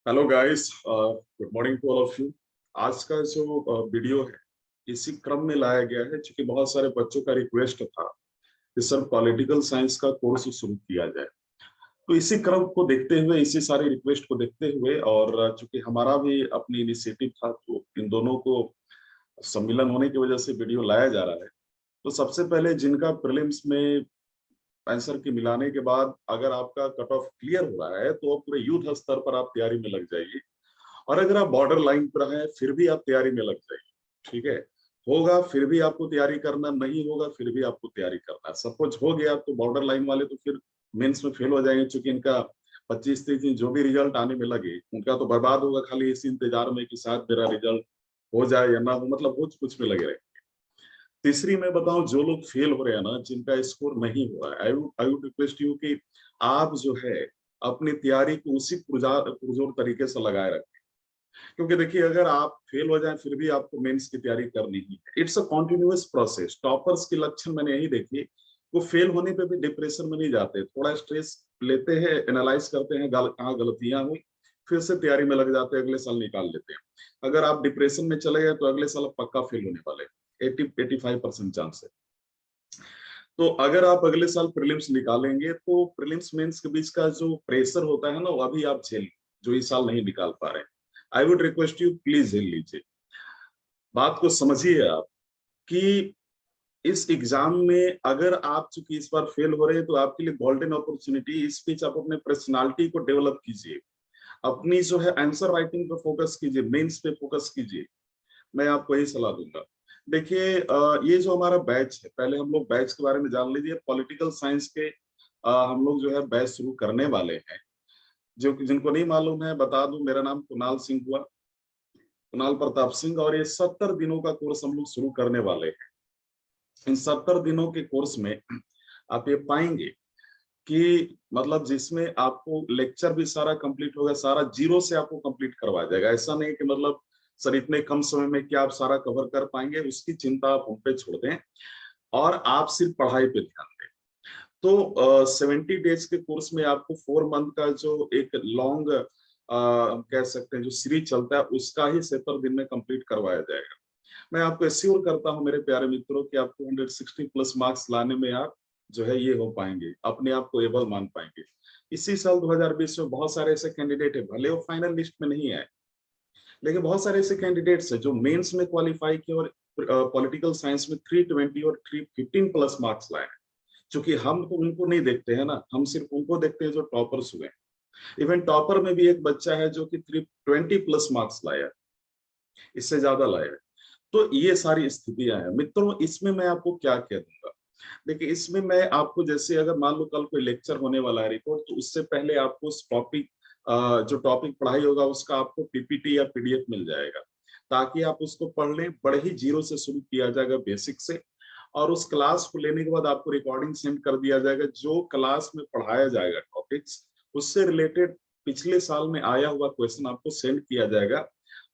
Hello guys, good morning to all of you. आज का जो वीडियो है इसी क्रम में लाया गया है क्योंकि बहुत सारे बच्चों का रिक्वेस्ट था कि सर पॉलिटिकल साइंस का कोर्स शुरू किया जाए। तो इसी क्रम को देखते हुए, इसी सारे रिक्वेस्ट को देखते हुए और चूंकि हमारा भी अपनी इनिशिएटिव था, तो इन दोनों को सम्मिलन होने की वजह से वीडियो लाया जा रहा है। तो सबसे पहले जिनका प्रीलिम्स में आंसर के मिलाने के बाद अगर आपका कट ऑफ क्लियर हो रहा है तो आप पूरे युद्ध स्तर पर आप तैयारी में लग जाइए। और अगर आप बॉर्डर लाइन पर हैं फिर भी आप तैयारी में लग जाइए। ठीक है, होगा फिर भी आपको तैयारी करना, नहीं होगा फिर भी आपको तैयारी करना। सपोज हो गया तो बॉर्डर लाइन वाले तो फिर मेंस में फेल हो जाएंगे, क्योंकि इनका 25-30 दिन जो भी रिजल्ट आने में लगे उनका तो बर्बाद होगा, खाली इसी इंतजार में कि शायद मेरा रिजल्ट हो जाए या ना हो, मतलब कुछ में लगे रहे। तीसरी मैं बताऊं, जो लोग फेल हो रहे हैं ना, जिनका स्कोर नहीं हुआ है, आई वुड रिक्वेस्ट यू कि आप जो है अपनी तैयारी को उसी पुरजोर तरीके से लगाए रखें। क्योंकि देखिए, अगर आप फेल हो जाएं फिर भी आपको मेंस की तैयारी करनी ही है। It's a continuous process. Toppers के लक्षण मैंने यही देखी, वो फेल होने पे भी डिप्रेशन में नहीं जाते, थोड़ा स्ट्रेस लेते हैं, एनालाइज करते हैं कहाँ गलतियां हुई, फिर से तैयारी में लग जाते हैं, अगले साल निकाल लेते हैं। अगर आप डिप्रेशन में चले गए तो अगले साल आप पक्का फेल होने वाले, 80-85% चांस है। तो अगर आप अगले साल प्रीलिम्स निकालेंगे तो प्रीलिम्स मेंस के बीच का जो प्रेशर होता है ना, वो अभी आप झेल, जो इस साल नहीं निकाल पा रहे हैं। आई वुड रिक्वेस्ट यू, प्लीज झेल लीजिए। बात को समझिए आप कि इस एग्जाम में अगर आप चूंकि इस बार फेल हो रहे हैं तो आपके लिए गोल्डन अपॉर्चुनिटी। इस बीच आप अपने पर्सनालिटी को डेवलप कीजिए, अपनी जो है आंसर राइटिंग पे फोकस कीजिए, मेंस पे फोकस कीजिए। मैं आपको यही सलाह दूंगा। देखिए, ये जो हमारा बैच है, पहले हम लोग बैच के बारे में जान लीजिए। पॉलिटिकल साइंस के हम लोग जो है बैच शुरू करने वाले हैं। जो जिनको नहीं मालूम है बता दूं, मेरा नाम कुणाल सिंह हुआ, कुणाल प्रताप सिंह, और ये 70 दिनों का कोर्स हम लोग शुरू करने वाले हैं। इन 70 दिनों के कोर्स में आप ये पाएंगे कि मतलब जिसमें आपको लेक्चर भी सारा कंप्लीट होगा, सारा जीरो से आपको कंप्लीट करवाया जाएगा। ऐसा नहीं कि मतलब सर इतने कम समय में क्या आप सारा कवर कर पाएंगे, उसकी चिंता आप हम पे छोड़ दें और आप सिर्फ पढ़ाई पे ध्यान दें। तो 70 डेज के कोर्स में आपको 4 मंथ का जो एक लॉन्ग कह सकते हैं जो सीरीज चलता है, उसका ही 70 दिन में कंप्लीट करवाया जाएगा। मैं आपको एश्योर करता हूं मेरे प्यारे मित्रों कि आपको 160 प्लस मार्क्स लाने में आप जो है ये हो पाएंगे, अपने आप को एबल मान पाएंगे। इसी साल 2020 में बहुत सारे ऐसे कैंडिडेट है, भले वो फाइनल लिस्ट में नहीं आए, लेकिन बहुत सारे ऐसे कैंडिडेट्स है जो मेंस में क्वालिफाई किए और पॉलिटिकल साइंस में 320 और 315 प्लस मार्क्स लाए। क्योंकि हम तो उनको नहीं देखते हैं ना, हम सिर्फ उनको देखते हैं जो टॉपर्स हुए। इवन टॉपर में भी एक बच्चा है जो कि 320 प्लस मार्क्स लाया, इससे ज्यादा लाया। तो ये सारी स्थितियां हैं मित्रों। इसमें मैं आपको क्या कह दूंगा, देखिए इसमें मैं आपको, जैसे अगर मान लो कल कोई लेक्चर होने वाला है रिकॉर्ड, तो उससे पहले आपको उस टॉपिक जो टॉपिक पढ़ाई होगा उसका आपको पीपीटी या पीडीएफ मिल जाएगा, ताकि आप उसको पढ़ लें। बड़े ही जीरो से शुरू किया जाएगा, बेसिक से, और उस क्लास को लेने के बाद आपको रिकॉर्डिंग सेंड कर दिया जाएगा। जो क्लास में पढ़ाया जाएगा टॉपिक्स, उससे रिलेटेड पिछले साल में आया हुआ क्वेश्चन आपको सेंड किया जाएगा।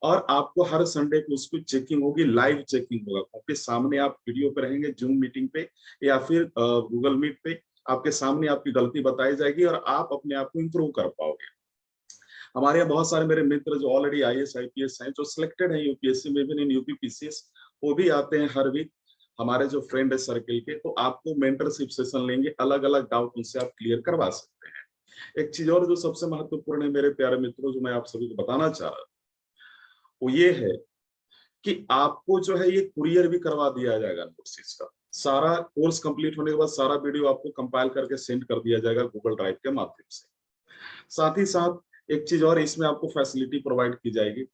और आपको हर संडे को उसकी चेकिंग होगी, लाइव चेकिंग होगा, क्योंकि सामने आप वीडियो पे रहेंगे, जूम मीटिंग पे या फिर गूगल मीट पे, आपके सामने आपकी गलती बताई जाएगी और आप अपने आप को इंप्रूव कर पाओगे। हमारे यहाँ बहुत सारे मेरे मित्र जो ऑलरेडी आईएएस आईपीएस हैं, जो सिलेक्टेड हैं यूपीएससी में भी, इन यूपीपीसीएस, वो भी आते हैं हर वीक, हमारे जो फ्रेंड है सर्किल के। तो आपको मेंटरशिप सेशन लेंगे, अलग अलग डाउट उनसे आप क्लियर करवा सकते हैं। एक चीज और जो सबसे महत्वपूर्ण है मेरे प्यारे मित्रों, जो मैं आप सभी को बताना चाह रहा हूँ, वो ये है कि आपको जो है ये कुरियर भी करवा दिया जाएगा नोट्स का। सारा कोर्स कंप्लीट होने के बाद सारा वीडियो आपको कंपाइल करके सेंड कर दिया जाएगा गूगल ड्राइव के माध्यम से। साथ ही साथ एक चीज और, इसमें आपको फैसिलिटी प्रोवाइड की जाएगी।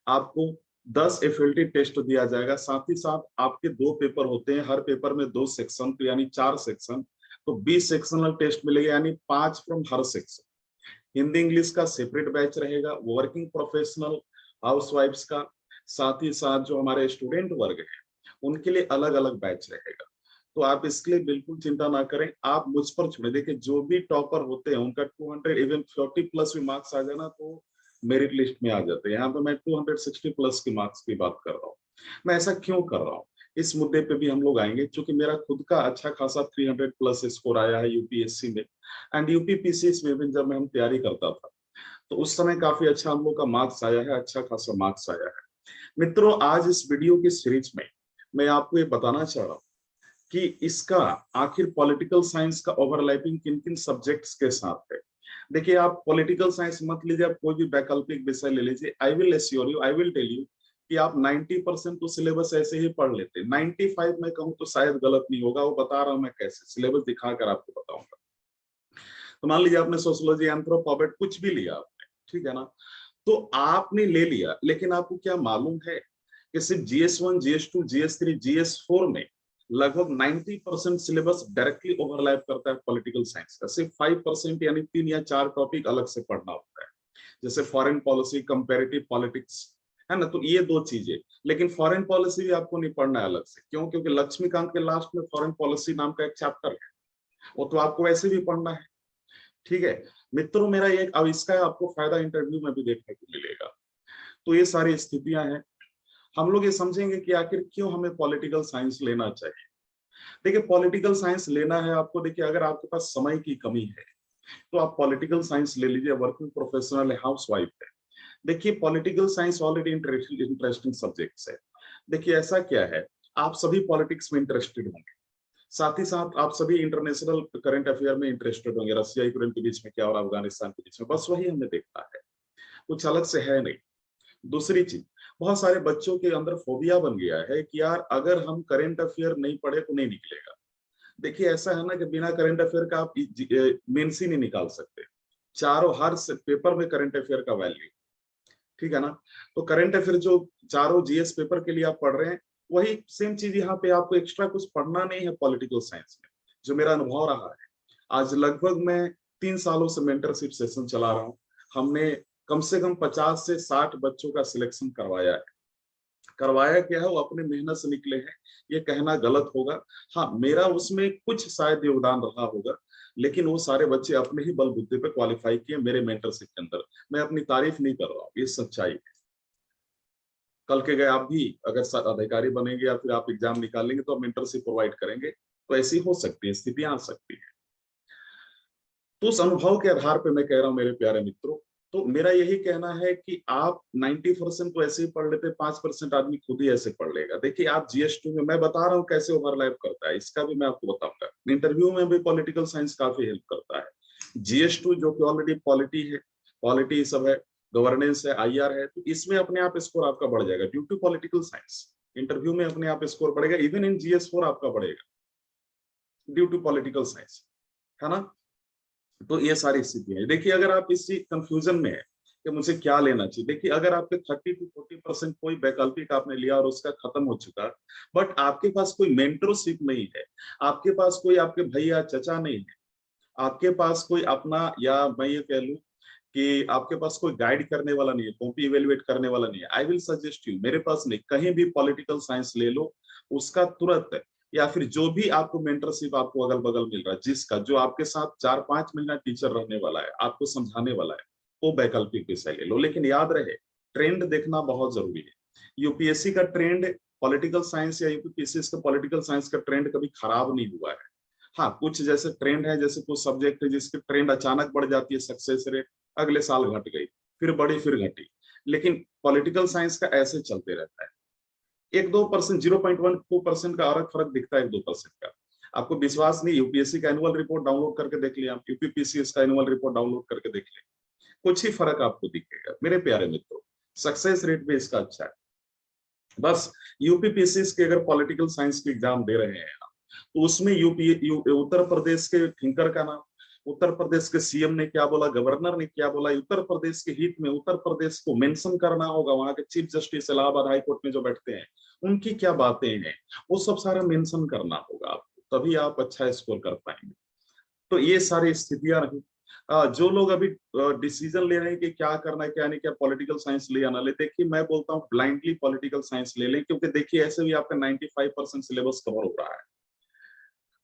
आपको 10 एफएलटी टेस्ट दिया जाएगा। साथ ही साथ आपके 2 पेपर होते हैं, हर पेपर में 2 सेक्शन, तो यानी 4 सेक्शन, तो 20 सेक्शनल टेस्ट मिलेगा, यानी 5 from her section. Hindi English का सेपरेट बैच रहेगा, वर्किंग प्रोफेशनल हाउसवाइफ्स का, साथ ही साथ जो हमारे स्टूडेंट वर्ग है उनके लिए अलग अलग बैच रहेगा। तो आप इसके लिए बिल्कुल चिंता ना करें, आप मुझ पर छोड़े। देखिए, जो भी टॉपर होते हैं उनका 200 इवन 40 प्लस भी मार्क्स आ जाना तो मेरिट लिस्ट में आ जाते हैं। यहाँ पे मैं 260 प्लस की मार्क्स की बात कर रहा हूँ। मैं ऐसा क्यों कर रहा हूँ, इस मुद्दे पे भी हम लोग आएंगे, क्योंकि मेरा खुद का अच्छा खासा 300 प्लस स्कोर आया है यूपीएससी में एंड यूपीपीसीएस में भी। जब मैं हम तैयारी करता था तो उस समय काफी अच्छा हम लोग का मार्क्स आया है, अच्छा खासा मार्क्स आया है। मित्रों, आज इस वीडियो की सीरीज में मैं आपको ये बताना चाह रहा हूँ कि इसका आखिर पॉलिटिकल साइंस का ओवरलैपिंग किन किन सब्जेक्ट्स के साथ है। देखिए, आप पॉलिटिकल साइंस मत लीजिए, आप कोई भी वैकल्पिक विषय ले लीजिए। I will assure you, I will tell you कि आप 90% तो सिलेबस ऐसे ही पढ़ लेते। 95 में कहूँ तो शायद गलत नहीं होगा, वो बता रहा हूं मैं कैसे, सिलेबस दिखाकर आपको बताऊंगा। तो मान लीजिए आपने सोशियोलॉजी, एंथ्रोपोमेट्री कुछ भी लिया आपने, ठीक है ना, तो आपने ले लिया, लेकिन आपको क्या मालूम है कि सिर्फ GS1, GS2, GS3, GS4 में लगभग 90% सिलेबस डायरेक्टली ओवरलैप करता है पॉलिटिकल साइंस का। सिर्फ 5% यानी 3 या 4 टॉपिक अलग से पढ़ना होता है, जैसे फॉरेन पॉलिसी, कंपैरेटिव पॉलिटिक्स, है ना। तो ये दो चीजें, लेकिन फॉरेन पॉलिसी भी आपको नहीं पढ़ना है अलग से। क्यों? क्योंकि लक्ष्मीकांत के लास्ट में फॉरेन पॉलिसी नाम का एक चैप्टर है, वो तो आपको वैसे भी पढ़ना है, ठीक है। मित्रों, मेरा एक अब इसका आपको फायदा इंटरव्यू में भी देखने को मिलेगा। तो ये सारी स्थितियां हैं। हम लोग ये समझेंगे कि आखिर क्यों हमें पॉलिटिकल साइंस लेना चाहिए। देखिए, पॉलिटिकल साइंस लेना है आपको, देखिए अगर आपके पास समय की कमी है तो आप पॉलिटिकल साइंस ले लीजिए। वर्किंग प्रोफेशनल है, हाउस वाइफ है, देखिए political science already interesting subjects है। देखिए ऐसा क्या है, आप सभी पॉलिटिक्स में इंटरेस्टेड होंगे, साथ ही साथ आप सभी इंटरनेशनल करंट अफेयर में इंटरेस्टेड होंगे। रशिया यूक्रेन के बीच में क्या और अफगानिस्तान के बीच में, बस वही हमने देखा है, कुछ अलग से है नहीं। दूसरी चीज, बहुत सारे बच्चों के अंदर फोबिया बन गया है कि यार अगर हम करंट अफेयर नहीं पढ़े तो नहीं निकलेगा। देखिए ऐसा है ना कि बिना करंट अफेयर का आप मेंस ही नहीं निकाल सकते। चारों हर पेपर में करंट अफेयर का वैल्यू, ठीक है ना। तो करंट अफेयर जो चारों GS पेपर के लिए आप पढ़ रहे हैं, वही सेम चीज यहाँ पे आपको एक्स्ट्रा कुछ पढ़ना नहीं है पॉलिटिकल साइंस में। जो मेरा अनुभव रहा है, आज लगभग मैं 3 सालों से मेंटरशिप सेशन चला रहा हूँ। हमने कम से कम 50 से 60 बच्चों का सिलेक्शन करवाया है। करवाया क्या है, वो अपने मेहनत से निकले हैं, ये कहना गलत होगा। हाँ, मेरा उसमें कुछ शायद योगदान रहा होगा, लेकिन वो सारे बच्चे अपने ही बलबूते पे क्वालिफाई किए मेरे मेंटरशिप के अंदर। मैं अपनी तारीफ नहीं कर रहा हूँ, ये सच्चाई है। कल के गए आप भी अगर अधिकारी बनेंगे या फिर आप एग्जाम निकालेंगे तो आप मेंटरशिप प्रोवाइड करेंगे, तो ऐसी हो सकती है, स्थितियां आ सकती है। तो उस अनुभव के आधार पे मैं कह रहा हूं मेरे प्यारे मित्रों, तो मेरा यही कहना है कि आप 90% तो ऐसे ही पढ़ लेते, 5% आदमी खुद ही ऐसे पढ़ लेगा। देखिए आप GS2 में, मैं बता रहा हूँ कैसे ओवरलैप करता है, इसका भी मैं आपको बताऊंगा। इंटरव्यू में भी पॉलिटिकल साइंस काफी हेल्प करता है। GS2 जो कि ऑलरेडी पॉलिटी है, पॉलिटी सब है, गवर्नेंस है, IR है, तो इसमें अपने आप स्कोर आपका बढ़ जाएगा due to political science. Interview में अपने आप स्कोर बढ़ेगा, इवन इन GS4 आपका बढ़ेगा ड्यू टू पॉलिटिकल साइंस, है ना। तो ये सारी स्थितियां है। देखिए अगर आप इसी कंफ्यूजन में है कि मुझे क्या लेना चाहिए, देखिए अगर आपके 30 to 40% कोई वैकल्पिक आपने लिया और उसका खत्म हो चुका, बट आपके पास कोई मेंटरशिप नहीं है, आपके पास कोई आपके भैया चचा नहीं है, आपके पास कोई अपना, या मैं ये कह लूं कि आपके पास कोई गाइड करने वाला नहीं है, कॉपी इवेलुएट करने वाला नहीं है, आई विल सजेस्ट यू, मेरे पास नहीं, कहीं भी पॉलिटिकल साइंस ले लो, उसका तुरंत, या फिर जो भी आपको मेंटरशिप आपको अगल बगल मिल रहा है, जिसका जो आपके साथ 4-5 महीना टीचर रहने वाला है, आपको समझाने वाला है, वो वैकल्पिक विषय ले लो। लेकिन याद रहे, ट्रेंड देखना बहुत जरूरी है। यूपीएससी का ट्रेंड पॉलिटिकल साइंस या यूपीएससी का पॉलिटिकल साइंस का ट्रेंड कभी खराब नहीं हुआ है। हाँ, कुछ जैसे ट्रेंड है, जैसे कुछ सब्जेक्ट है जिसके ट्रेंड अचानक बढ़ जाती है सक्सेस रेट, अगले साल घट गई, फिर बढ़ी, फिर घटी, लेकिन पॉलिटिकल साइंस का ऐसे चलते रहता है। 1-2%, 0.12% का अलग फर्क दिखता है, 1-2% का। आपको विश्वास नहीं, यूपीएससी का एनुअल रिपोर्ट डाउनलोड करके देख लिया, यूपीपीसीएस का एनुअल रिपोर्ट डाउनलोड करके देख लिया, कुछ ही फर्क आपको दिखेगा मेरे प्यारे मित्रों। सक्सेस रेट भी इसका अच्छा है। बस यूपीपीसीएस के अगर पॉलिटिकल साइंस के एग्जाम दे रहे हैं तो उसमें उत्तर प्रदेश के थिंकर का नाम, उत्तर प्रदेश के CM ने क्या बोला, गवर्नर ने क्या बोला, उत्तर प्रदेश के हित में उत्तर प्रदेश को मेंशन करना होगा, वहां के chief justice Allahabad high court में जो बैठते हैं उनकी क्या बातें हैं, वो सब सारा मेंशन करना होगा आपको, तभी आप अच्छा स्कोर कर पाएंगे। तो ये सारी स्थितियां रही। जो लोग अभी डिसीजन ले रहे हैं कि क्या करना है क्या नहीं, क्या पॉलिटिकल साइंस ले या ना ले, देखिए मैं बोलता हूँ ब्लाइंडली पॉलिटिकल साइंस ले लें, क्योंकि देखिए ऐसे भी आपका 95% सिलेबस कवर हो रहा है।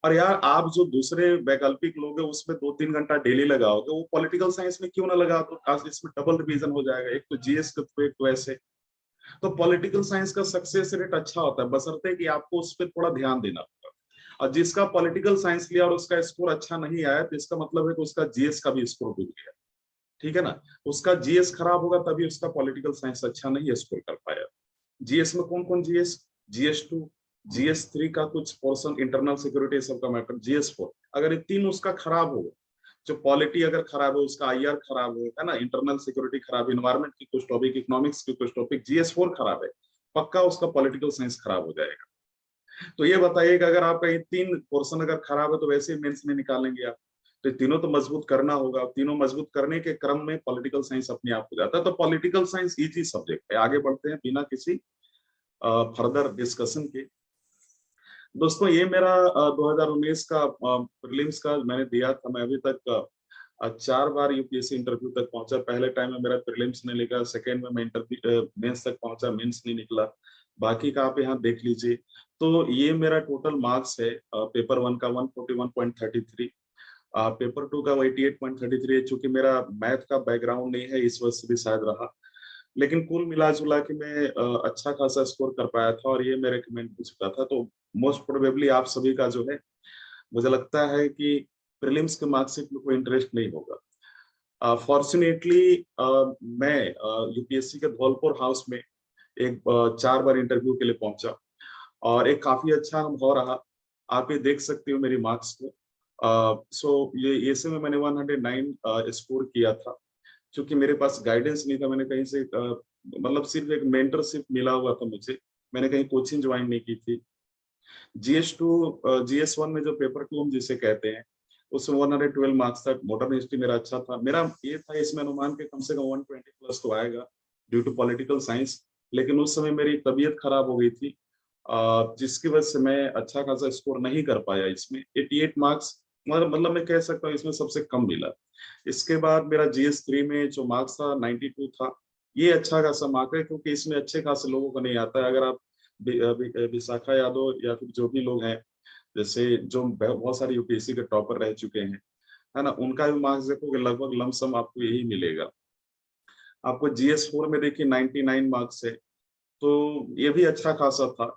और यार आप जो दूसरे वैकल्पिक लोग हैं उसमें 2-3 घंटा डेली लगाओगे, वो पॉलिटिकल साइंस में क्यों ना लगा, तो आज इसमें डबल रिवीजन हो जाएगा, एक तो GS के थ्रू, एक तो ऐसे। तो पॉलिटिकल साइंस का सक्सेस रेट अच्छा होता है, बशर्ते कि आपको उस पर थोड़ा ध्यान देना होगा। और जिसका पॉलिटिकल साइंस लिया और उसका स्कोर अच्छा नहीं आया, तो इसका मतलब है कि उसका GS का भी स्कोर डूब गया। ठीक है ना। उसका जीएस खराब होगा तभी उसका पॉलिटिकल साइंस अच्छा नहीं स्कोर कर पाया। जीएस में कौन कौन जीएस, जीएस 2, जीएस 3 का कुछ पोर्शन इंटरनल सिक्योरिटी सबका मैटर, जीएस 4, अगर ये तीन उसका खराब होगा, जो पॉलिटी अगर खराब है, उसका आईआर खराब है ना, इंटरनल सिक्योरिटी खराब, इन्वायरमेंट की कुछ टॉपिक, इकोनॉमिक्स की कुछ टॉपिक, जीएस 4 खराब है, पक्का उसका पॉलिटिकल साइंस खराब हो जाएगा। तो ये बताइए कि अगर आपका ये तीन पोर्शन अगर खराब है तो वैसे ही मेंस में निकालेंगे आप, तो तीनों तो मजबूत करना होगा। तीनों मजबूत करने के क्रम में पॉलिटिकल साइंस अपने आप हो जाता है। तो पॉलिटिकल साइंस इजी सब्जेक्ट है। आगे बढ़ते हैं बिना किसी फर्दर डिस्कशन के। दोस्तों ये मेरा 2019 का प्रीलिम्स का मैंने दिया था। मैं अभी तक 4 बार यूपीएससी इंटरव्यू तक पहुंचा। पहले टाइम में मेरा प्रीलिम्स नहीं निकला, सेकेंड में मैं इंटरव्यू मेंस तक पहुंचा, मेंस नहीं निकला। बाकी का आप यहाँ देख लीजिए। तो ये मेरा टोटल मार्क्स है पेपर 1 का 141.33, पेपर 2 का 88.33 है। चूंकि मेरा मैथ का बैकग्राउंड नहीं है इस वजह से भी शायद रहा, लेकिन कुल मिला जुला के मैं अच्छा खासा स्कोर कर पाया था और ये मैं रिकमेंड हो चुका था। तो मोस्ट प्रोबेबली आप सभी का जो है, मुझे लगता है कि प्रीलिम्स के मार्क्सिट में कोई इंटरेस्ट नहीं होगा। फॉर्चुनेटली मैं यूपीएससी के धौलपुर हाउस में एक 4 बार इंटरव्यू के लिए पहुंचा और एक काफी अच्छा अनुभव रहा। आप ये देख सकते हो मेरी मार्क्स को। सो ये ऐसे में मैंने 109 स्कोर किया था। क्योंकि मेरे पास गाइडेंस नहीं था, मैंने कहीं से मतलब सिर्फ एक मेंटरशिप मिला हुआ था मुझे, मैंने कहीं कोचिंग ज्वाइन नहीं की थी। जीएस 1 में जो पेपर 2 हम जिसे कहते हैं, उसमें 112 मार्क्स तक, मॉडर्न हिस्ट्री मेरा अच्छा था। मेरा ये था इसमें अनुमान के कम से कम 120 प्लस तो आएगा ड्यू टू पॉलिटिकल साइंस। लेकिन उस समय मेरी तबीयत खराब हो गई थी, जिसकी वजह से मैं अच्छा खासा स्कोर नहीं कर पाया। इसमें 88 मार्क्स मतलब मैं कह सकता हूँ इसमें सबसे कम मिला। इसके बाद मेरा जीएस 3 में जो मार्क्स था 92 था। ये अच्छा खासा मार्क है क्योंकि इसमें अच्छे खासे लोगों को नहीं आता है। अगर आप विशाखा यादव या फिर जो भी लोग हैं, जैसे जो बहुत सारे यूपीएससी के टॉपर रह चुके हैं, है ना, उनका भी मार्क्स देखोगे लगभग लमसम आपको यही मिलेगा। आपको जीएस 4 में देखिए 99 मार्क्स है, तो ये भी अच्छा खासा था।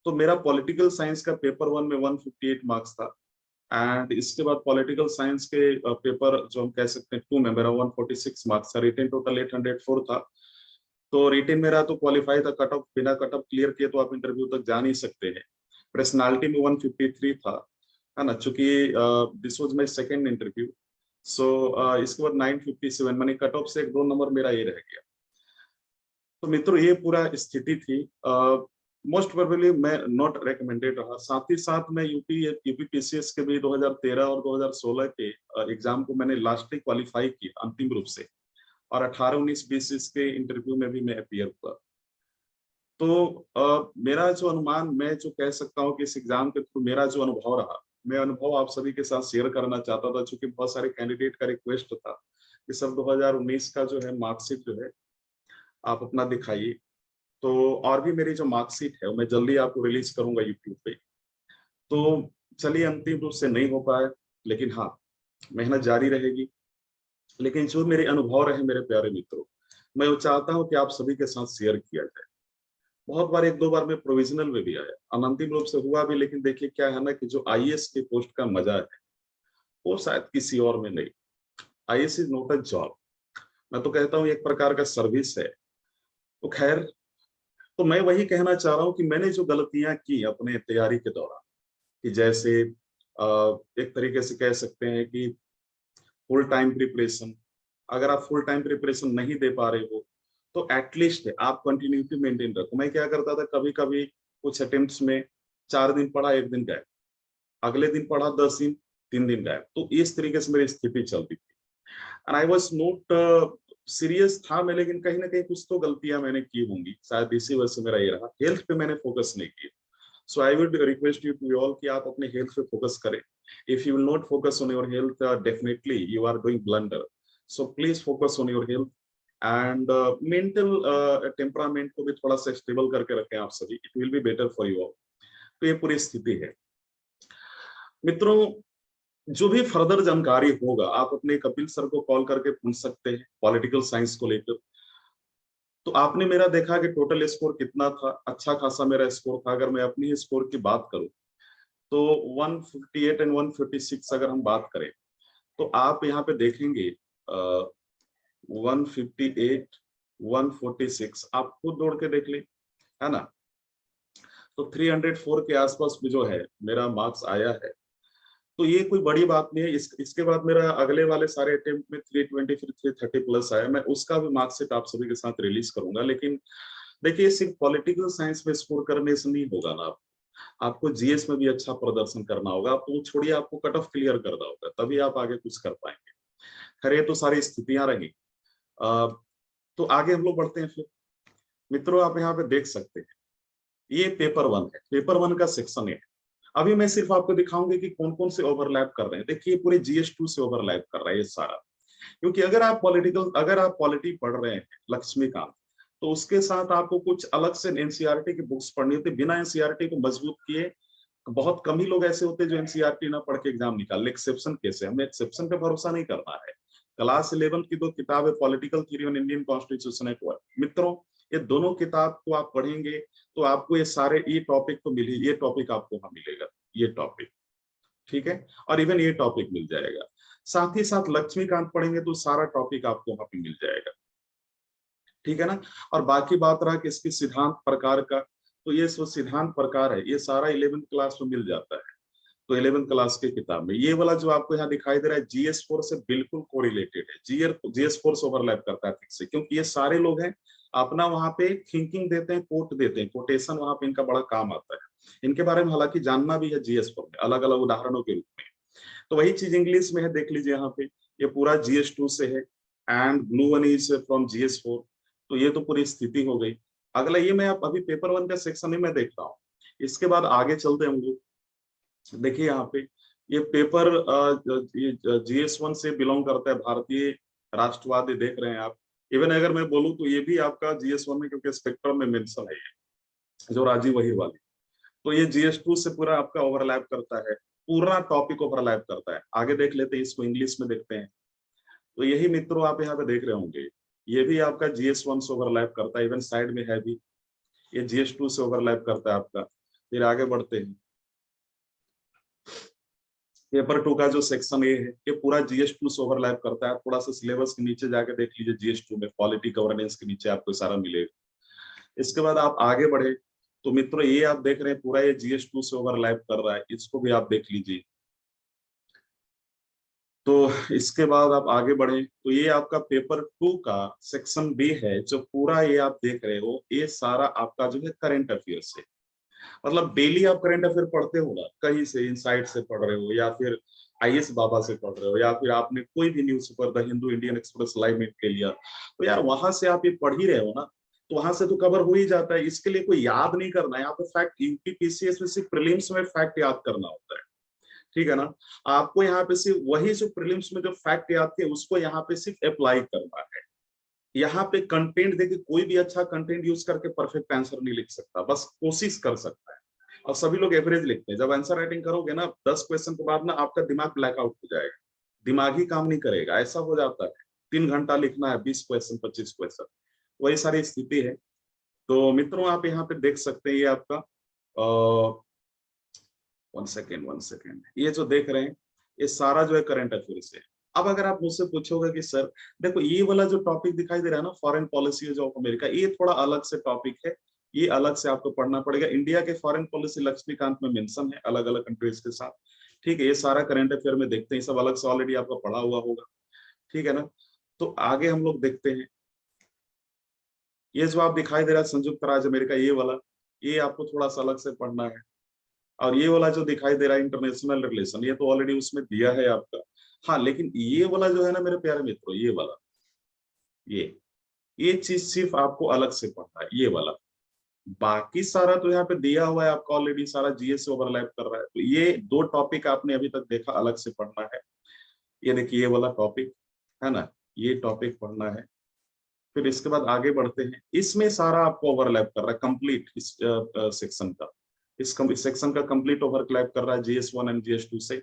तो मेरा पॉलिटिकल साइंस का पेपर 1 में 158 मार्क्स था। एंड इसके बाद पॉलिटिकल साइंस के पेपर जो हम कह सकते हैं 2 में मेरा 146 मार्क्स था। रिटेन टोटल 804 था। तो रिटेन मेरा तो क्वालिफाई था, कट ऑफ बिना कट ऑफ क्लियर किए तो आप इंटरव्यू तक जा नहीं सकते हैं। पर्सनालिटी में 153 था, है ना, चूंकि this was my second interview. So इसके बाद 957, मैंने कट ऑफ से 1-2 नंबर मेरा ये रह गया। तो मित्रों ये पूरा स्थिति थी। मोस्ट प्रोबेबली मैं नॉट रिकमेंडेड रहा। साथ ही साथ मैं यूपीपीसीएस के भी 2013 और 2016 के एग्जाम को मैंने लास्टली क्वालिफाई किया अंतिम रूप से, और 18, 19, 20 इसके इंटरव्यू में भी मैं अपियर हुआ। तो मेरा जो अनुमान, मैं जो कह सकता हूँ कि इस एग्जाम के थ्रू मेरा जो अनुभव रहा, मैं अनुभव आप सभी के साथ शेयर करना चाहता था। चूंकि बहुत सारे कैंडिडेट का रिक्वेस्ट था कि सब 2019 का जो है मार्कशीट जो है आप अपना दिखाइए। तो और भी मेरी जो मार्कशीट है मैं जल्दी आपको रिलीज करूंगा यूट्यूब पे। तो चलिए अंतिम रूप से नहीं हो पाया, लेकिन हाँ, मेहनत जारी रहेगी। लेकिन जो मेरे अनुभव रहे मेरे प्यारे मित्रों, मैं वो चाहता हूँ कि आप सभी के साथ शेयर किया जाए। बहुत बार 1-2 बार में प्रोविजनल में भी आया, अनंतिम रूप से हुआ भी, लेकिन देखिए क्या है ना कि जो आईएएस की पोस्ट का मजा है वो शायद किसी और में नहीं। IAS is not a job, मैं तो कहता हूँ एक प्रकार का सर्विस है। तो खैर, तो मैं वही कहना चाह रहा हूँ कि मैंने जो गलतियां की अपने तैयारी के दौरान, कि जैसे एक तरीके से कह सकते हैं कि फुल टाइम प्रिपरेशन, अगर आप फुल टाइम प्रिपरेशन नहीं दे पा रहे हो तो एटलीस्ट आप कंटिन्यूटी मेंटेन रखो। मैं क्या करता था, कभी कभी कुछ अटेम्प्ट्स में 4 दिन पढ़ा, 1 दिन गायब, अगले दिन पढ़ा 10 दिन, 3 दिन गायब। तो इस तरीके से मेरी स्थिति चलती थी। And I was not serious था मैं, लेकिन कहीं ना कहीं कुछ तो गलतियां मैंने की होंगी, शायद इसी वजह से मेरा ये रहा, हेल्थ पे मैंने फोकस नहीं किया। So I would request you to all कि आप अपने हेल्थ पे फोकस करें। If you will not focus on your health, definitely you are doing blunder. So please focus on your health and mental temperament को भी थोड़ा सा stable करके रखें आप सभी। It will be better for you all. तो ये पूरी स्थिति है मित्रों। जो भी फर्दर जानकारी होगा आप अपने कपिल सर को कॉल करके पूछ सकते हैं पॉलिटिकल साइंस को लेकर। तो आपने मेरा देखा कि टोटल स्कोर कितना था, अच्छा खासा मेरा स्कोर था। अगर मैं अपनी स्कोर की बात करूं तो 158 एंड 156 अगर हम बात करें तो आप यहाँ पे देखेंगे 158, 146 आप खुद दौड़ के देख ले, है ना। तो 304 के आसपास में जो है मेरा मार्क्स आया है, तो ये कोई बड़ी बात नहीं है। इसके बाद मेरा अगले वाले सारे अटेम्प्ट में 320 फिर 330 प्लस आया। मैं उसका भी मार्कशीट आप सभी के साथ रिलीज करूंगा। लेकिन देखिए, सिर्फ पॉलिटिकल साइंस में स्कोर करने से नहीं होगा ना, आपको जीएस में भी अच्छा प्रदर्शन करना होगा। आप तो छोड़िए, आपको कट ऑफ क्लियर करना होगा, तभी आप आगे कुछ कर पाएंगे। खैर, ये तो सारी स्थितियां रही। तो आगे हम लोग बढ़ते हैं फिर। मित्रों, आप यहाँ पे देख सकते हैं, ये पेपर 1 है, पेपर 1 का सेक्शन है। अभी मैं सिर्फ आपको दिखाऊंगी कि कौन कौन से ओवरलैप कर रहे हैं। देखिए, पूरे जीएस 2 से ओवरलैप कर रहा है ये सारा। क्योंकि अगर आप पॉलिटी पढ़ रहे हैं लक्ष्मीकांत, तो उसके साथ आपको कुछ अलग से एनसीईआरटी की बुक्स पढ़नी होती है। बिना एनसीईआरटी को मजबूत किए बहुत कम ही लोग ऐसे होते हैं जो एनसीईआरटी ना पढ़ के एग्जाम निकाल ले। एक्सेप्शन केस है, हमें एक्सेप्शन पे भरोसा नहीं करना है। क्लास 11 की 2 किताबें, पॉलिटिकल थ्योरी और इंडियन कॉन्स्टिट्यूशन एक्ट, मित्रों ये दोनों किताब को आप पढ़ेंगे तो आपको ये टॉपिक तो मिले, ये टॉपिक आपको वहां मिलेगा, ये टॉपिक, ठीक है। और इवन ये टॉपिक मिल जाएगा। साथ ही साथ लक्ष्मीकांत पढ़ेंगे तो सारा टॉपिक आपको वहां पे मिल जाएगा, ठीक है ना। और बाकी बात रहा कि इसके सिद्धांत प्रकार का, तो ये सिद्धांत प्रकार है, ये सारा 11th क्लास में मिल जाता है। तो 11th क्लास की किताब में ये वाला जो आपको यहाँ दिखाई दे रहा है, जीएस 4 से बिल्कुल कोरिलेटेड है। जीएस 4 से ओवरलैप करता है ठीक से, क्योंकि ये सारे लोग हैं अपना वहां पे थिंकिंग देते हैं, कोट देते हैं, कोटेशन वहां पे इनका बड़ा काम आता है। इनके बारे में हालांकि जानना भी है जीएस 4 में, अलग अलग उदाहरणों के रूप में। तो वही चीज इंग्लिश में है, देख लीजिए यहाँ पे, ये पूरा जीएस 2 से है and blue one is from GS 4। तो ये तो पूरी स्थिति हो गई। अगला ये मैं अभी पेपर 1 का सेक्शन ही मैं देख रहा हूँ। इसके बाद आगे चलते हैं हम लोग। देखिए यहाँ पे ये पेपर जीएस 1 से बिलोंग करता है, भारतीय राष्ट्रवादी, देख रहे हैं आप। इवन अगर मैं बोलूँ तो ये भी आपका जीएस 1 में, क्योंकि स्पेक्ट्रम में मेंशन है ये, जो राजीव वहीर वाली। तो ये जीएस 2 से पूरा आपका ओवरलैप करता है, पूरा टॉपिक ओवरलैप करता है। आगे देख लेते हैं, इसको इंग्लिश में देखते हैं। तो यही मित्रों आप यहाँ पे देख रहे होंगे, ये भी आपका जीएस 1 से ओवरलैप करता है, इवन साइड में है भी, ये जीएस 2 से ओवरलैप करता है आपका। फिर आगे बढ़ते हैं, पेपर 2 का जो सेक्शन ए है, ये पूरा जीएस 2 से ओवरलैप करता है। थोड़ा सा सिलेबस के नीचे जाके देख लीजिए, जीएस 2 में पॉलिटी गवर्नेंस के नीचे आपको सारा मिलेगा। इसके बाद आप आगे बढ़े तो मित्रों ये आप देख रहे हैं पूरा ये जीएस 2 से ओवरलैप कर रहा है, इसको भी आप देख लीजिए। तो इसके बाद आप आगे बढ़े तो ये आपका पेपर 2 का सेक्शन बी है, जो पूरा ये आप देख रहे हो, ये सारा आपका जो है करंट अफेयर से, मतलब डेली आप करंट अफेयर पढ़ते हो ना, कहीं से इनसाइट से पढ़ रहे हो, या फिर आईएस बाबा से पढ़ रहे हो, या फिर आपने कोई भी news paper, the Hindu, Indian express, live minute ले लिया, तो यार वहां से आप ये पढ़ ही रहे हो ना, तो वहां से तो कवर हो ही जाता है। इसके लिए कोई याद नहीं करना है, यहाँ पे फैक्ट, यूपीपीसीएस में सिर्फ प्रीलिम्स में फैक्ट याद करना होता है, ठीक है ना। आपको यहाँ पे सिर्फ वही जो प्रीलिम्स में जो फैक्ट याद थे उसको यहाँ पे सिर्फ अप्लाई करना है। यहाँ पे कंटेंट देखिए, कोई भी अच्छा कंटेंट यूज करके परफेक्ट आंसर नहीं लिख सकता, बस कोशिश कर सकता है। और सभी लोग एवरेज लिखते हैं। जब आंसर राइटिंग करोगे ना 10 क्वेश्चन के बाद ना आपका दिमाग ब्लैकआउट हो जाएगा, दिमाग ही काम नहीं करेगा, ऐसा हो जाता है। 3 घंटा लिखना है, 20 क्वेश्चन, 25 क्वेश्चन, वही सारी स्थिति है। तो मित्रों आप यहाँ पे देख सकते हैं, ये आपका 1 सेकेंड, ये जो देख रहे हैं ये सारा जो है करंट अफेयर से। अब अगर आप मुझसे पूछोगे कि सर देखो ये वाला जो टॉपिक दिखाई दे रहा है ना, फॉरेन पॉलिसी ऑफ अमेरिका, ये थोड़ा अलग से टॉपिक है, ये अलग से आपको पढ़ना पड़ेगा। इंडिया के फॉरेन पॉलिसी लक्ष्मीकांत में मेंशन है अलग अलग कंट्रीज के साथ, ठीक है। ये सारा करंट अफेयर में देखते हैं, सब अलग से ऑलरेडी आपको पढ़ा हुआ होगा, ठीक है ना। तो आगे हम लोग देखते हैं, ये जो आप दिखाई दे रहा है संयुक्त राज्य अमेरिका, ये वाला, ये आपको थोड़ा सा अलग से पढ़ना है। और ये वाला जो दिखाई दे रहा है इंटरनेशनल रिलेशन, ये तो ऑलरेडी उसमें दिया है आपका। हाँ, लेकिन ये वाला जो है ना मेरे प्यारे मित्रों, ये वाला, ये चीज सिर्फ आपको अलग से पढ़ना है, ये वाला। बाकी सारा तो यहाँ पे दिया हुआ है आपका ऑलरेडी, सारा जीएस से ओवरलैप कर रहा है। तो ये 2 टॉपिक आपने अभी तक देखा, अलग से पढ़ना है। ये देखिए, ये वाला टॉपिक है ना, ये टॉपिक पढ़ना है। फिर इसके बाद आगे बढ़ते हैं, इसमें सारा आपको ओवरलैप कर रहा है कंप्लीट, इस सेक्शन का, इस सेक्शन का कंप्लीट ओवरलैप कर रहा है जीएस 1 एंड जीएस 2 से।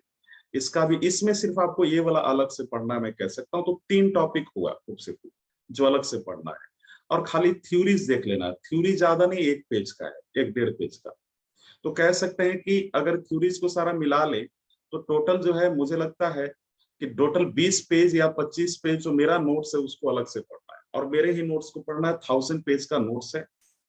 इसका भी, इसमें सिर्फ आपको ये वाला अलग से पढ़ना है, मैं कह सकता हूँ। तो 3 टॉपिक हुआ खूब से खूब जो अलग से पढ़ना है। और खाली थ्योरीज देख लेना, थ्योरी ज्यादा नहीं, 1 पेज का है, 1 डेढ़ पेज का। तो कह सकते हैं कि अगर थ्योरीज को सारा मिला ले तो टोटल जो है मुझे लगता है कि टोटल 20 पेज या 25 पेज जो मेरा नोट्स है उसको अलग से पढ़ना है, और मेरे ही नोट्स को पढ़ना है। 1000 पेज का नोट्स है,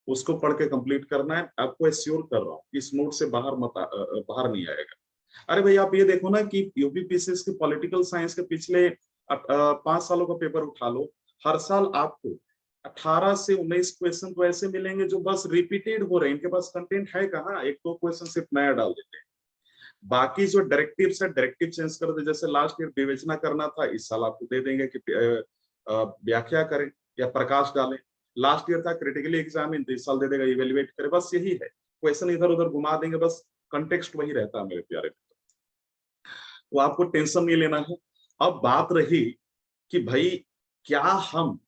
उसको पढ़ के कंप्लीट करना है। आपको एश्योर कर रहा हूँ इस नोट से बाहर नहीं आएगा। अरे भाई आप ये देखो ना कि यूपीपीसीएस के पॉलिटिकल साइंस के पिछले 5 सालों का पेपर उठा लो, हर साल आपको 18 से 19 क्वेश्चन तो ऐसे मिलेंगे जो बस रिपीटेड हो रहे हैं, इनके पास कंटेंट है कहाँ, एक दो क्वेश्चन सिर्फ नया डाल देते हैं। बाकी जो डायरेक्टिव्स है डायरेक्टिव चेंज कर दे, जैसे लास्ट ईयर विवेचना करना था, इस साल आपको दे देंगे कि व्याख्या करें या प्रकाश डालें। लास्ट ईयर था क्रिटिकली एग्जामिन, तो इस साल दे देगा इवेल्युएट करें। बस यही है, क्वेश्चन इधर उधर घुमा देंगे, बस कंटेक्स्ट वही रहता है मेरे प्यारे। तो आपको टेंशन नहीं लेना है। अब बात रही कि भाई क्या हम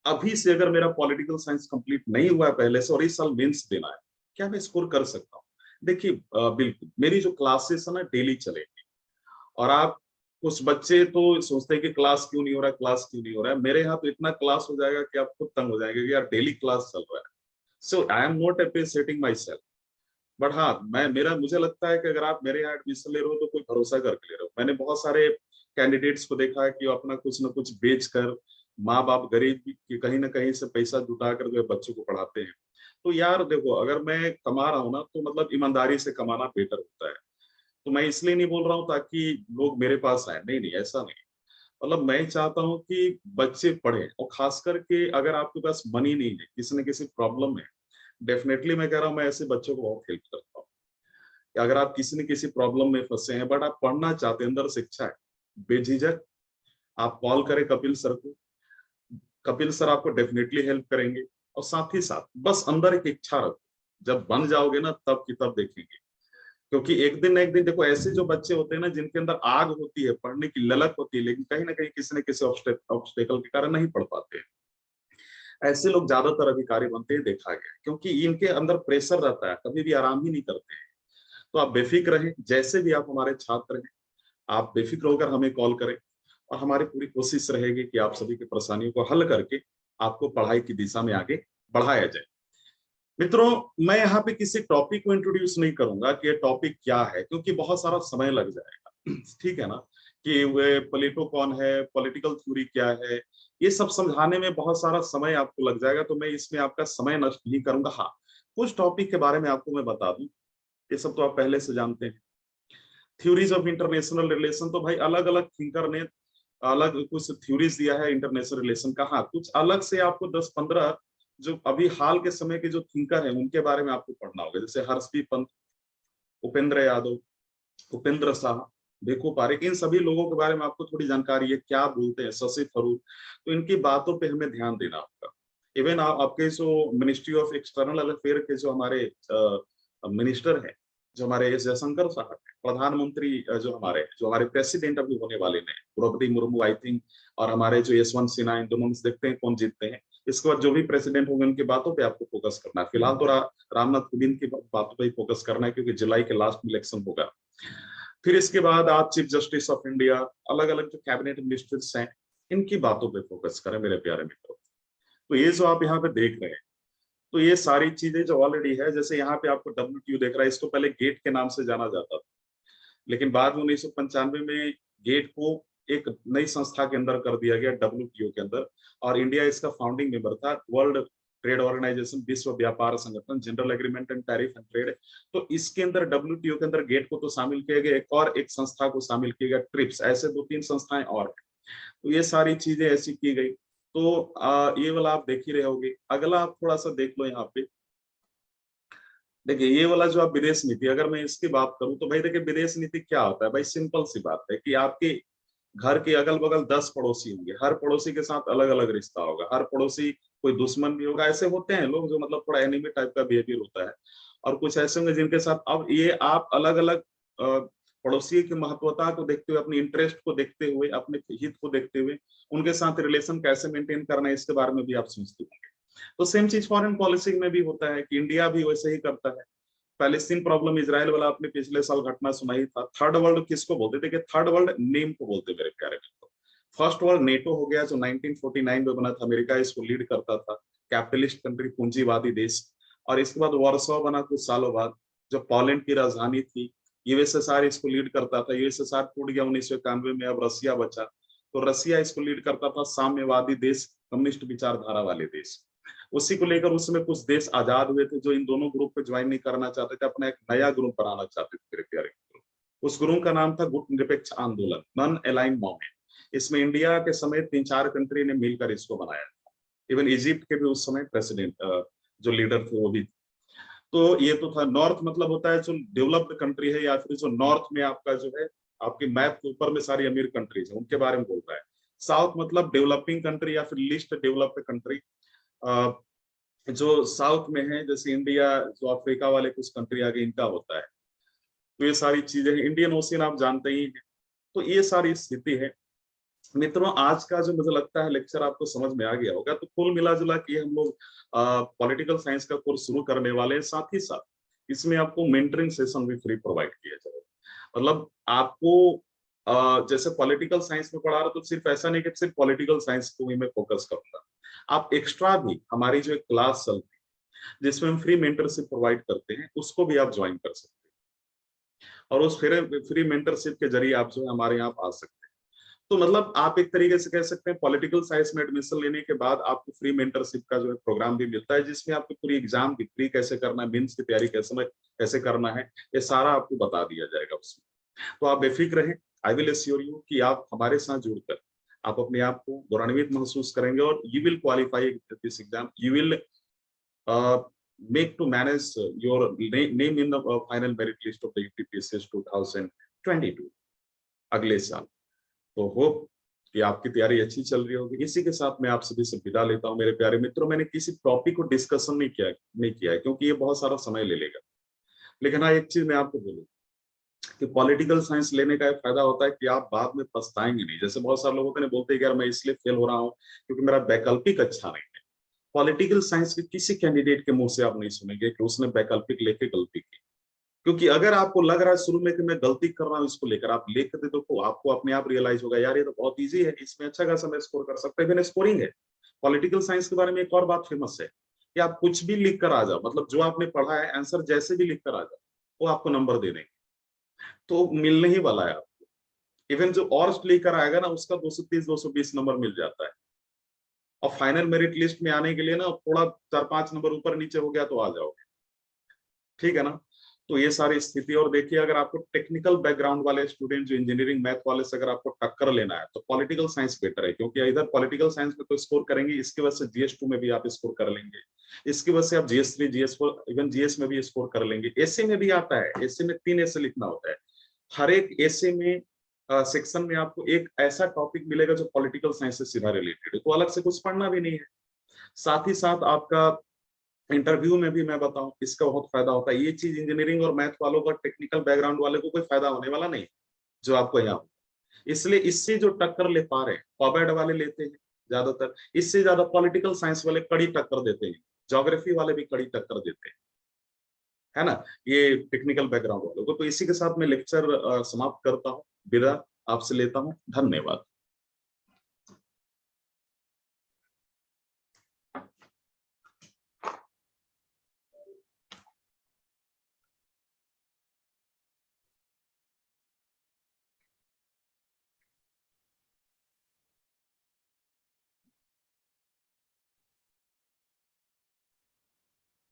अभी से, अगर मेरा पॉलिटिकल साइंस कंप्लीट नहीं हुआ है पहले से और इस साल मेंस देना है, क्या मैं स्कोर कर सकता हूँ? देखिए बिल्कुल, मेरी जो क्लासेस है ना डेली चलेगी। और आप, कुछ बच्चे तो सोचते हैं कि क्लास क्यों नहीं हो रहा है, क्लास क्यों नहीं हो रहा है। मेरे यहाँ तो इतना क्लास हो जाएगा कि आप खुद तंग हो जाएंगे कि यार डेली क्लास चल रहा है। So I am not appreciating myself, but हाँ मुझे लगता है कि अगर आप मेरे यहाँ एडमिशन ले रहे हो तो कोई भरोसा करके ले रहे हो। मैंने बहुत सारे कैंडिडेट्स को देखा है कि वो अपना कुछ ना कुछ बेच कर, माँ बाप गरीब की कहीं ना कहीं से पैसा जुटा कर जो है बच्चों को पढ़ाते हैं। तो यार देखो, अगर मैं कमा रहा हूँ ना तो मतलब ईमानदारी से कमाना बेटर होता है। तो मैं इसलिए नहीं बोल रहा हूँ ताकि लोग मेरे पास आए, नहीं नहीं ऐसा नहीं। मतलब मैं चाहता हूँ कि बच्चे पढ़े, और खास करके अगर आपके पास मनी नहीं है, किसी न किसी प्रॉब्लम है, डेफिनेटली मैं कह रहा हूँ मैं ऐसे बच्चों को बहुत हेल्प करता हूँ। कि अगर आप किसी न किसी प्रॉब्लम में फंसे हैं बट आप पढ़ना चाहते हैं, अंदर से इच्छा है, बेझिझक आप कॉल करें कपिल सर को। कपिल सर आपको डेफिनेटली हेल्प करेंगे। और साथ ही साथ बस अंदर एक इच्छा रखो, जब बन जाओगे ना तब की तब देखेंगे। क्योंकि एक दिन ना एक दिन, देखो ऐसे जो बच्चे होते हैं ना जिनके अंदर आग होती है, पढ़ने की ललक होती है, लेकिन कहीं ना कहीं किसी न किसी ऑब्स्टेकल के कारण नहीं पढ़ पाते हैं, ऐसे लोग ज्यादातर अधिकारी बनते हैं, देखा गया। क्योंकि इनके अंदर प्रेशर रहता है, कभी भी आराम ही नहीं करते हैं। तो आप बेफिक्र रहें, जैसे भी आप हमारे छात्र हैं, आप बेफिक्र होकर हमें कॉल करें, और हमारी पूरी कोशिश रहेगी कि आप सभी की परेशानियों को हल करके आपको पढ़ाई की दिशा में आगे बढ़ाया जाए। मित्रों, मैं यहाँ पे किसी टॉपिक को इंट्रोड्यूस नहीं करूंगा कि ये टॉपिक क्या है, क्योंकि बहुत सारा समय लग जाएगा। ठीक है ना, कि वे प्लेटो कौन है, पॉलिटिकल थ्योरी क्या है, ये सब समझाने में बहुत सारा समय आपको लग जाएगा। तो मैं इसमें आपका समय नष्ट नहीं करूंगा। हाँ, कुछ टॉपिक के बारे में आपको मैं बता दूं, ये सब तो आप पहले से जानते हैं। थ्योरीज ऑफ इंटरनेशनल रिलेशन, तो भाई अलग अलग थिंकर ने अलग कुछ थ्योरीज दिया है इंटरनेशनल रिलेशन का। हाँ, कुछ अलग से आपको 10-15 जो अभी हाल के समय के जो थिंकर हैं उनके बारे में आपको पढ़ना होगा, जैसे हर्षदीप पंत, उपेंद्र यादव, उपेंद्र शाह, भिखू पारेख, इन सभी लोगों के बारे में आपको थोड़ी जानकारी है, क्या बोलते हैं, शशि थरूर। तो इनकी बातों पे हमें ध्यान देना होगा। इवन आपके जो मिनिस्ट्री ऑफ एक्सटर्नल अफेयर के जो हमारे मिनिस्टर हैं, जो हमारे एस जयशंकर साहब हैं, प्रधानमंत्री जो हमारे प्रेसिडेंट अभी होने वाले हैं, द्रौपदी मुर्मू आई थिंक, और हमारे जो यशवंत सिन्हा, इन दोनों में से देखते हैं कौन जीतते हैं। इसके बाद जो भी प्रेसिडेंट होंगे उनकी बातों पे आपको फोकस करना है। फिलहाल तो रामनाथ कोविंद की बातों पे ही फोकस करना है, क्योंकि जुलाई के लास्ट में इलेक्शन होगा। फिर इसके बाद आप चीफ जस्टिस ऑफ इंडिया, अलग अलग जो कैबिनेट मिनिस्टर्स हैं, इनकी बातों पे फोकस करें मेरे प्यारे मित्रों। तो ये जो आप यहाँ पे देख रहे हैं, तो ये सारी चीजें जो ऑलरेडी है, जैसे यहाँ पे आपको WTO देख रहा है, इसको पहले गेट के नाम से जाना जाता था, लेकिन बाद में 1995 में गेट को एक नई संस्था के अंदर कर दिया गया, WTO के अंदर। और इंडिया इसका फाउंडिंग मेंबर था, वर्ल्ड ट्रेड ऑर्गेनाइजेशन, विश्व व्यापार संगठन, general agreement and tariff and trade. तो इसके अंदर WTO के अंदर गेट को तो शामिल किया गया, एक और एक संस्था को शामिल किया गया, ट्रिप्स, ऐसे 2-3 संस्थाएं और हैं। तो ये सारी चीजें ऐसी की गई। तो ये वाला आप देख ही रहे होगे। अगला आप थोड़ा सा देख लो यहाँ पे, देखिए ये वाला जो आप विदेश नीति, अगर मैं इसकी बात करूं तो भाई देखिए विदेश नीति क्या होता है। भाई सिंपल सी बात है कि आपके घर के अगल बगल 10 पड़ोसी होंगे, हर पड़ोसी के साथ अलग अलग रिश्ता होगा, हर पड़ोसी कोई दुश्मन भी होगा। ऐसे होते हैं लोग जो मतलब थोड़ा एनिमी टाइप का बिहेवियर होता है, और कुछ ऐसे होंगे जिनके साथ, अब ये आप अलग अलग पड़ोसी की महत्वता को देखते हुए, अपने इंटरेस्ट को देखते हुए, अपने हित को देखते हुए उनके साथ रिलेशन कैसे मेंटेन करना है, इसके बारे में भी आप सोचते होंगे। तो सेम चीज फॉरेन पॉलिसी में भी होता है कि इंडिया भी वैसे ही करता है। पैलेस्टीन प्रॉब्लम, इजराइल वाला आपने पिछले साल घटना सुना ही था। थर्ड वर्ल्ड किसको बोलते थे? कि थर्ड वर्ल्ड नेम को बोलते मेरे प्यारे मित्रों। फर्स्ट वर्ल्ड नेटो हो गया, जो 1949 में बना था, अमेरिका इसको लीड करता था, कैपिटलिस्ट कंट्री, पूंजीवादी देश। और इसके बाद वार्सो बना कुछ सालों बाद, जो पोलैंड की राजधानी थी, यूएसएसआर इसको लीड करता था, यूएसएसआर टूट गया 1991 में, अब रसिया बचा, तो रसिया इसको लीड करता था, साम्यवादी देश, कम्युनिस्ट विचारधारा वाले देश। उसी को लेकर उसमें कुछ देश आजाद हुए थे जो इन दोनों ग्रुप पे ज्वाइन नहीं करना चाहते थे, अपना एक नया ग्रुप बनाना चाहते थे मेरे प्यारे मित्रों। उस ग्रुप का नाम था गुट निरपेक्ष आंदोलन, नॉन अलाइंड मूवमेंट। इसमें इंडिया के समय 3-4 कंट्री ने मिलकर इसको बनाया था, इवन इजिप्ट के भी उस समय प्रेसिडेंट जो लीडर थे वो भी। तो ये तो था। नॉर्थ मतलब होता है जो डेवलप्ड कंट्री है, या फिर जो नॉर्थ में आपका जो है, आपके मैप के ऊपर में सारी अमीर कंट्रीज है, उनके बारे में बोल रहा है। साउथ मतलब डेवलपिंग कंट्री या फिर लीस्ट डेवलप्ड कंट्री, जो साउथ में है, जैसे इंडिया, जो अफ्रीका वाले कुछ कंट्री आगे, इनका होता है। तो ये सारी चीजें, इंडियन ओशियन आप जानते ही हैं। तो ये सारी स्थिति है मित्रों। आज का जो मुझे लगता है लेक्चर आपको समझ में आ गया होगा। तो कुल मिला जुला के हम लोग पॉलिटिकल साइंस का कोर्स शुरू करने वाले हैं। साथ ही साथ इसमें आपको मेंटरिंग सेशन भी फ्री प्रोवाइड किया जाएगा। मतलब आपको जैसे पॉलिटिकल साइंस में पढ़ा रहा, तो सिर्फ ऐसा नहीं कि सिर्फ पॉलिटिकल साइंस को ही मैं फोकस करूंगा। आप एक्स्ट्रा भी हमारी जो एक क्लास चलती है जिसमें हम फ्री मेंटरशिप प्रोवाइड करते हैं, उसको भी आप ज्वाइन कर सकते हैं, और उस फ्री मेंटरशिप के जरिए आप जो है हमारे यहाँ आ सकते हैं। तो मतलब आप एक तरीके से कह सकते हैं पॉलिटिकल साइंस में एडमिशन लेने के बाद आपको फ्री मेंटरशिप का जो है प्रोग्राम भी मिलता है, जिसमें आपको पूरी एग्जाम की फ्री कैसे करना है, मेंस की तैयारी कैसे करना है, ये सारा आपको बता दिया जाएगा उसमें। तो आप बेफिक्र रहें। आई विल एश्योर यू कि आप हमारे साथ जुड़कर आप अपने आप को गौरवान्वित महसूस करेंगे, और you will qualify this exam, you will make to manage your name in the final merit list of the UTPSC 2022 अगले साल। तो होप कि आपकी तैयारी अच्छी चल रही होगी। इसी के साथ मैं आप सभी से विदा लेता हूं मेरे प्यारे मित्रों। मैंने किसी टॉपिक को डिस्कशन नहीं किया है क्योंकि ये बहुत सारा समय ले लेगा। लेकिन हाँ, एक चीज मैं आपको बोलूं कि पॉलिटिकल साइंस लेने का एक फायदा होता है कि आप बाद में पछताएंगे नहीं। जैसे बहुत सारे लोग होते हैं बोलते हैं यार मैं इसलिए फेल हो रहा हूँ क्योंकि मेरा वैकल्पिक अच्छा नहीं है। पॉलिटिकल साइंस के किसी कैंडिडेट के मुंह से आप नहीं सुनेंगे कि उसने वैकल्पिक लेके गलती की। क्योंकि अगर आपको लग रहा है शुरू में कि मैं गलती कर रहा हूँ इसको लेकर, आप लेकर दे तो आपको अपने आप रियलाइज होगा यार ये तो बहुत इजी है, इसमें अच्छा खासा मैं स्कोर कर सकता है। इवन स्कोरिंग है। पॉलिटिकल साइंस के बारे में एक और बात फेमस है कि आप कुछ भी लिख कर आ जाओ, मतलब जो आपने पढ़ा है आंसर जैसे भी लिख कर आ जाओ, वो आपको नंबर दे देंगे। तो मिलने ही वाला है आपको। इवन जो और लेकर आएगा ना, उसका 230-220 नंबर मिल जाता है। और फाइनल मेरिट लिस्ट में आने के लिए ना थोड़ा 4-5 नंबर ऊपर नीचे हो गया तो आ जाओगे। ठीक है ना। तो ये सारी स्थिति। और देखिए अगर आपको टेक्निकल बैकग्राउंड वाले स्टूडेंट, जो इंजीनियरिंग मैथ वाले से अगर आपको टक्कर लेना है, तो पॉलिटिकल साइंस बेटर है। क्योंकि इधर पॉलिटिकल साइंस में तो स्कोर करेंगे, इसकी वजह से जीएस 2 में भी आप स्कोर कर लेंगे, इसकी वजह से आप जीएस 3, जीएस 4, इवन जीएस में भी स्कोर कर लेंगे। एसए में भी आता है, एसए में 3 एसए लिखना होता है। हर एक एसए में सेक्शन में आपको एक ऐसा टॉपिक मिलेगा जो पॉलिटिकल साइंस से सीधा रिलेटेड है, तो अलग से कुछ पढ़ना भी नहीं है। साथ ही साथ आपका इंटरव्यू में भी मैं बताऊं इसका बहुत फायदा होता है। ये चीज इंजीनियरिंग और मैथ वालों का, टेक्निकल बैकग्राउंड वाले को कोई फायदा होने वाला नहीं जो आपको यहाँ हो। इसलिए इससे जो टक्कर ले पा रहे हैं, पॉबैड वाले लेते हैं ज्यादातर, इससे ज्यादा पॉलिटिकल साइंस वाले कड़ी टक्कर देते हैं, ज्योग्राफी वाले भी कड़ी टक्कर देते हैं, है ना, ये टेक्निकल बैकग्राउंड वालों को। तो इसी के साथ मैं लेक्चर समाप्त करता हूँ, विदा आपसे लेता हूँ। धन्यवाद।